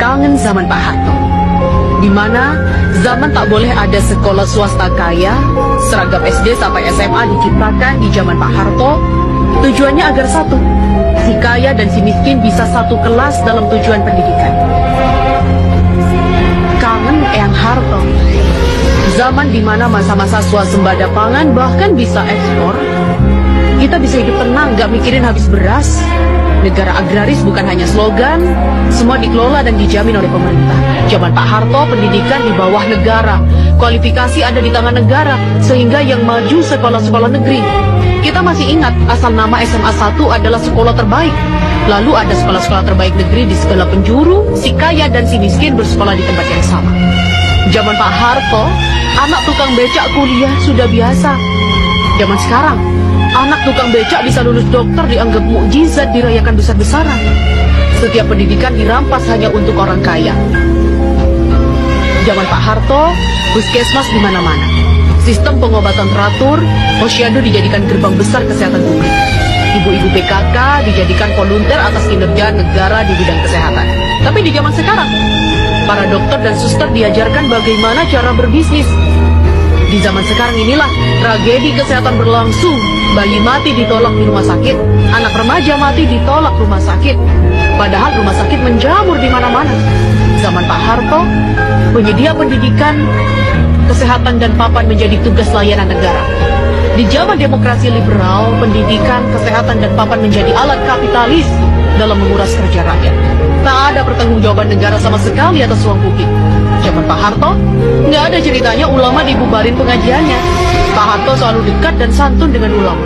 Kangen zaman Pak Harto, di mana zaman tak boleh ada sekolah swasta kaya, seragam SD sampai SMA diciptakan di zaman Pak Harto. Tujuannya agar satu, si kaya dan si miskin bisa satu kelas dalam tujuan pendidikan. Kangen Eyang Harto, zaman di mana masa-masa swasembada pangan bahkan bisa ekspor. Kita bisa hidup tenang, gak mikirin habis beras. Negara agraris bukan hanya slogan, semua dikelola dan dijamin oleh pemerintah. Zaman Pak Harto, pendidikan di bawah negara, kualifikasi ada di tangan negara, sehingga yang maju sekolah-sekolah negeri. Kita masih ingat asal nama SMA 1 adalah sekolah terbaik. Lalu ada sekolah-sekolah terbaik negeri di segala penjuru, si kaya dan si miskin bersekolah di tempat yang sama. Zaman Pak Harto, anak tukang becak kuliah sudah biasa. Zaman sekarang, anak tukang becak bisa lulus dokter dianggap mukjizat, dirayakan besar-besaran. Setiap pendidikan dirampas hanya untuk orang kaya. Zaman Pak Harto, puskesmas di mana-mana. Sistem pengobatan teratur, posyandu dijadikan gerbang besar kesehatan publik. Ibu-ibu PKK dijadikan volunteer atas kinerja negara di bidang kesehatan. Tapi di zaman sekarang, para dokter dan suster diajarkan bagaimana cara berbisnis. Di zaman sekarang inilah tragedi kesehatan berlangsung. Bayi mati ditolak di rumah sakit, anak remaja mati ditolak rumah sakit. Padahal rumah sakit menjamur di mana-mana. Zaman Pak Harto, penyedia pendidikan, kesehatan dan papan menjadi tugas layanan negara. Di zaman demokrasi liberal, pendidikan, kesehatan dan papan menjadi alat kapitalis dalam menguras kerja rakyat. Tak ada pertanggungjawaban negara sama sekali atas uang publik. Zaman Pak Harto, nggak ada ceritanya ulama dibubarin pengajiannya. Pak Harto selalu dekat dan santun dengan ulama.